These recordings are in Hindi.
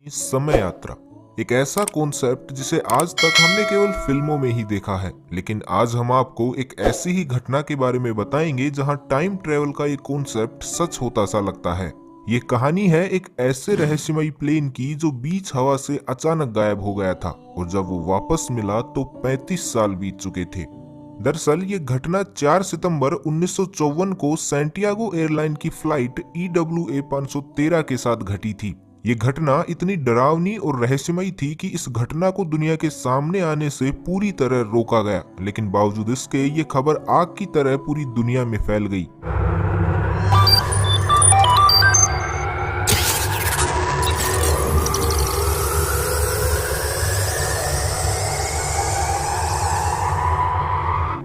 समय यात्रा एक ऐसा कॉन्सेप्ट जिसे आज तक हमने केवल फिल्मों में ही देखा है, लेकिन आज हम आपको एक ऐसी ही घटना के बारे में बताएंगे जहां टाइम ट्रेवल का ये कॉन्सेप्ट सच होता सा लगता है। ये कहानी है एक ऐसे रहस्यमयी प्लेन की जो बीच हवा से अचानक गायब हो गया था और जब वो वापस मिला तो 35 साल बीत चुके थे। दरअसल ये घटना 4 सितंबर 1954 को सैंटियागो एयरलाइन की फ्लाइट EWA 513 के साथ घटी थी। ये घटना इतनी डरावनी और रहस्यमयी थी कि इस घटना को दुनिया के सामने आने से पूरी तरह रोका गया, लेकिन बावजूद इसके ये खबर आग की तरह पूरी दुनिया में फैल गई।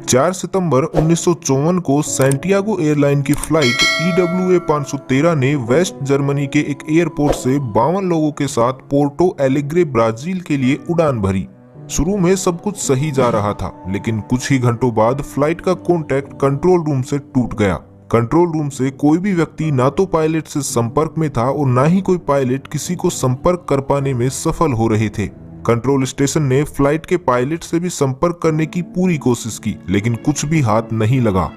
4 सितंबर 1954 को सैंटियागो एयरलाइन की फ्लाइट EWA 513 ने वेस्ट जर्मनी के एक एयरपोर्ट से 52 लोगों के साथ पोर्टो एलेग्रे ब्राजील के लिए उड़ान भरी। शुरू में सब कुछ सही जा रहा था, लेकिन कुछ ही घंटों बाद फ्लाइट का कॉन्टैक्ट कंट्रोल रूम से टूट गया। कंट्रोल रूम से कोई भी व्यक्ति ना तो पायलट से संपर्क में था और ना ही कोई पायलट किसी को संपर्क कर पाने में सफल हो रहे थे। कंट्रोल स्टेशन ने फ्लाइट के पायलट से भी संपर्क करने की पूरी कोशिश की, लेकिन कुछ भी हाथ नहीं लगा।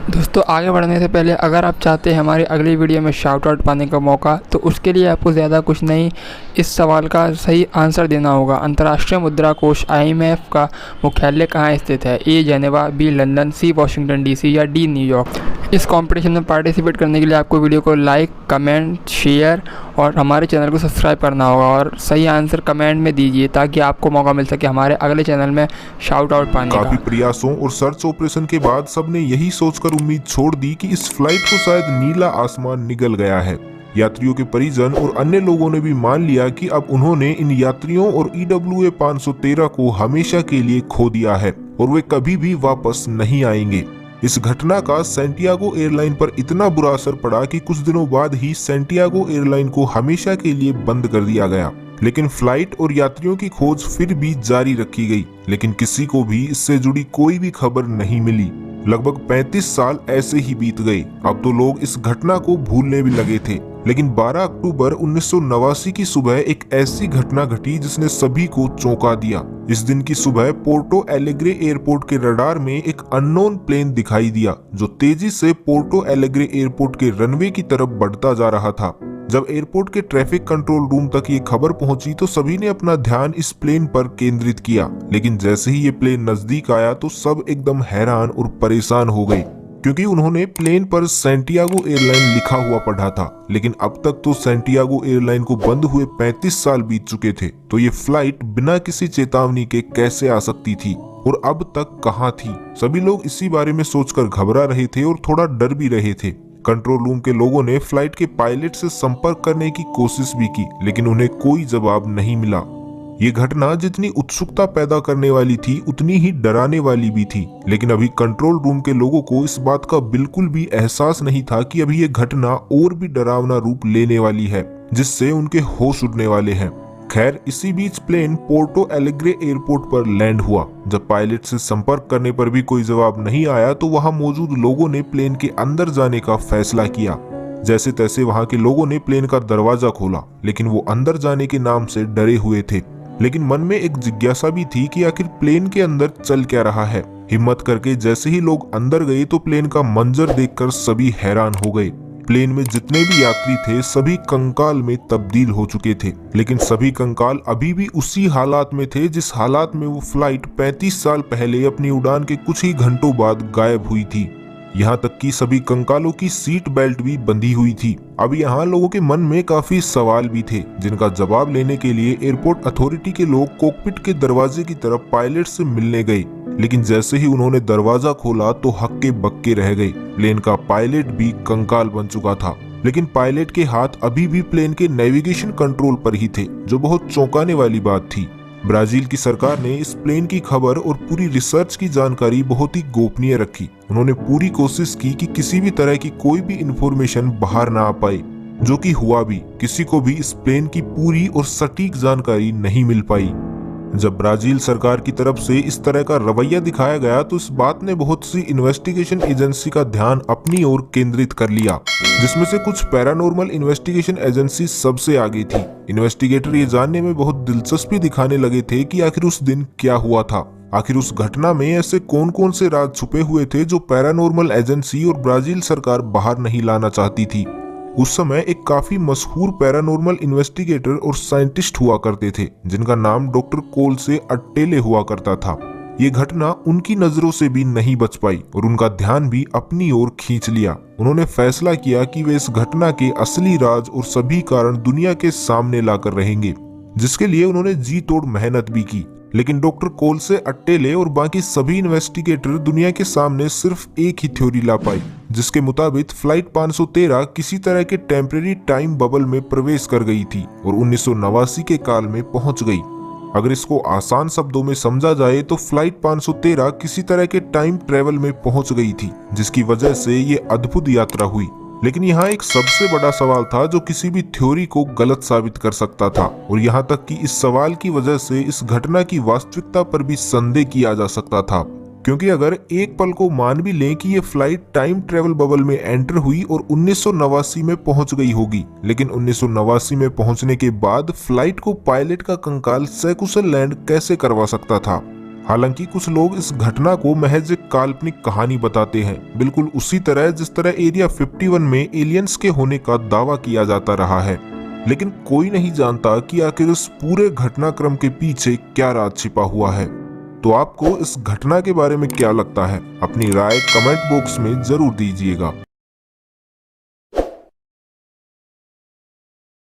दोस्तों, आगे बढ़ने से पहले अगर आप चाहते हैं हमारी अगली वीडियो में शाउट आउट पाने का मौका, तो उसके लिए आपको ज़्यादा कुछ नहीं, इस सवाल का सही आंसर देना होगा। अंतर्राष्ट्रीय मुद्रा कोष IMF का मुख्यालय कहाँ स्थित है? A Geneva, B London, C Washington DC या D न्यूयॉर्क। इस कंपटीशन में पार्टिसिपेट करने के लिए आपको वीडियो को लाइक, कमेंट, शेयर और हमारे चैनल को सब्सक्राइब करना होगा और सही आंसर कमेंट में दीजिए ताकि आपको मौका मिल सके हमारे अगले चैनल में शाउट आउट पाने का। काफी प्रयासों और सर्च ऑपरेशन के बाद सबने यही सोचकर उम्मीद छोड़ दी कि इस फ्लाइट को शायद नीला आसमान निगल गया है। यात्रियों के परिजन और अन्य लोगों ने भी मान लिया कि अब उन्होंने इन यात्रियों और EWA 513 को हमेशा के लिए खो दिया है और वे कभी भी वापस नहीं आएंगे। इस घटना का सैंटियागो एयरलाइन पर इतना बुरा असर पड़ा कि कुछ दिनों बाद ही सैंटियागो एयरलाइन को हमेशा के लिए बंद कर दिया गया। लेकिन फ्लाइट और यात्रियों की खोज फिर भी जारी रखी गई, लेकिन किसी को भी इससे जुड़ी कोई भी खबर नहीं मिली। लगभग 35 साल ऐसे ही बीत गए। अब तो लोग इस घटना को भूलने भी लगे थे, लेकिन 12 अक्टूबर 1989 की सुबह एक ऐसी घटना घटी जिसने सभी को चौंका दिया। इस दिन की सुबह पोर्टो एलेग्रे एयरपोर्ट के रडार में एक अननोन प्लेन दिखाई दिया जो तेजी से पोर्टो एलेग्रे एयरपोर्ट के रनवे की तरफ बढ़ता जा रहा था। जब एयरपोर्ट के ट्रैफिक कंट्रोल रूम तक ये खबर पहुंची तो सभी ने अपना ध्यान इस प्लेन पर केंद्रित किया, लेकिन जैसे ही ये प्लेन नजदीक आया तो सब एकदम हैरान और परेशान हो गए, क्योंकि उन्होंने प्लेन पर सैंटियागो एयरलाइन लिखा हुआ पढ़ा था। लेकिन अब तक तो सैंटियागो एयरलाइन को बंद हुए 35 साल बीत चुके थे, तो ये फ्लाइट बिना किसी चेतावनी के कैसे आ सकती थी और अब तक कहाँ थी? सभी लोग इसी बारे में सोचकर घबरा रहे थे और थोड़ा डर भी रहे थे। कंट्रोल रूम के लोगों ने फ्लाइट के पायलट से संपर्क करने की कोशिश भी की, लेकिन उन्हें कोई जवाब नहीं मिला। ये घटना जितनी उत्सुकता पैदा करने वाली थी उतनी ही डराने वाली भी थी, लेकिन अभी कंट्रोल रूम के लोगों को इस बात का बिल्कुल भी एहसास नहीं था कि अभी ये घटना और भी डरावना रूप लेने वाली है, जिससे उनके होश उड़ने वाले हैं। खैर, इसी बीच प्लेन पोर्टो एलेग्रे एयरपोर्ट पर लैंड हुआ। जब पायलट से संपर्क करने पर भी कोई जवाब नहीं आया तो वहां मौजूद लोगों ने प्लेन के अंदर जाने का फैसला किया। जैसे तैसे वहां के लोगों ने प्लेन का दरवाजा खोला, लेकिन वो अंदर जाने के नाम से डरे हुए थे। लेकिन मन में एक जिज्ञासा भी थी कि आखिर प्लेन के अंदर चल क्या रहा है। हिम्मत करके जैसे ही लोग अंदर गए तो प्लेन का मंजर देखकर सभी हैरान हो गए। प्लेन में जितने भी यात्री थे सभी कंकाल में तब्दील हो चुके थे, लेकिन सभी कंकाल अभी भी उसी हालात में थे जिस हालात में वो फ्लाइट 35 साल पहले अपनी उड़ान के कुछ ही घंटों बाद गायब हुई थी। यहाँ तक कि सभी कंकालों की सीट बेल्ट भी बंधी हुई थी। अब यहाँ लोगों के मन में काफी सवाल भी थे, जिनका जवाब लेने के लिए एयरपोर्ट अथॉरिटी के लोग कॉकपिट के दरवाजे की तरफ पायलट से मिलने गए, लेकिन जैसे ही उन्होंने दरवाजा खोला तो हक्के बक्के रह गए। प्लेन का पायलट भी कंकाल बन चुका था, लेकिन पायलट के हाथ अभी भी प्लेन के नेविगेशन कंट्रोल पर ही थे, जो बहुत चौंकाने वाली बात थी। ब्राजील की सरकार ने इस प्लेन की खबर और पूरी रिसर्च की जानकारी बहुत ही गोपनीय रखी। उन्होंने पूरी कोशिश की कि किसी भी तरह की कोई भी इंफॉर्मेशन बाहर ना आ पाए, जो कि हुआ भी। किसी को भी इस प्लेन की पूरी और सटीक जानकारी नहीं मिल पाई। जब ब्राजील सरकार की तरफ से इस तरह का रवैया दिखाया गया तो इस बात ने बहुत सी इन्वेस्टिगेशन एजेंसी का ध्यान अपनी ओर केंद्रित कर लिया, जिसमें से कुछ पैरानॉर्मल इन्वेस्टिगेशन एजेंसी सबसे आगे थी। इन्वेस्टिगेटर ये जानने में बहुत दिलचस्पी दिखाने लगे थे कि आखिर उस दिन क्या हुआ था। आखिर उस घटना में ऐसे कौन कौन से राज छुपे हुए थे जो पैरानॉर्मल एजेंसी और ब्राजील सरकार बाहर नहीं लाना चाहती थी। उस समय एक काफी मशहूर पैरानॉर्मल इन्वेस्टिगेटर और साइंटिस्ट हुआ करते थे, जिनका नाम डॉक्टर कोल्से अट्टेले हुआ करता था। ये घटना उनकी नजरों से भी नहीं बच पाई और उनका ध्यान भी अपनी ओर खींच लिया। उन्होंने फैसला किया कि वे इस घटना के असली राज और सभी कारण दुनिया के सामने लाकर रहेंगे, जिसके लिए उन्होंने जी तोड़ मेहनत भी की। लेकिन डॉक्टर कोल्से अट्टेले और बाकी सभी इन्वेस्टिगेटर दुनिया के सामने सिर्फ एक ही थ्योरी ला पाए, जिसके मुताबिक फ्लाइट 513 किसी तरह के टेम्परेरी टाइम बबल में प्रवेश कर गई थी और 1989 के काल में पहुंच गई। अगर इसको आसान शब्दों में समझा जाए तो फ्लाइट 513 किसी तरह के टाइम ट्रेवल में पहुंच गई थी, जिसकी वजह से ये अद्भुत यात्रा हुई। लेकिन यहाँ एक सबसे बड़ा सवाल था जो किसी भी थ्योरी को गलत साबित कर सकता था, और यहाँ तक कि इस सवाल की वजह से इस घटना की वास्तविकता पर भी संदेह किया जा सकता था। क्योंकि अगर एक पल को मान भी लें कि ये फ्लाइट टाइम ट्रेवल बबल में एंटर हुई और 1989 में पहुंच गई होगी, लेकिन 1989 में पहुंचने के बाद फ्लाइट को पायलट का कंकाल सकुशल लैंड कैसे करवा सकता था। हालांकि कुछ लोग इस घटना को महज एक काल्पनिक कहानी बताते हैं, बिल्कुल उसी तरह जिस तरह एरिया 51 में एलियंस के होने का दावा किया जाता रहा है। लेकिन कोई नहीं जानता कि आखिर इस पूरे घटनाक्रम के पीछे क्या राज छिपा हुआ है। तो आपको इस घटना के बारे में क्या लगता है? अपनी राय कमेंट बॉक्स में जरूर दीजिएगा।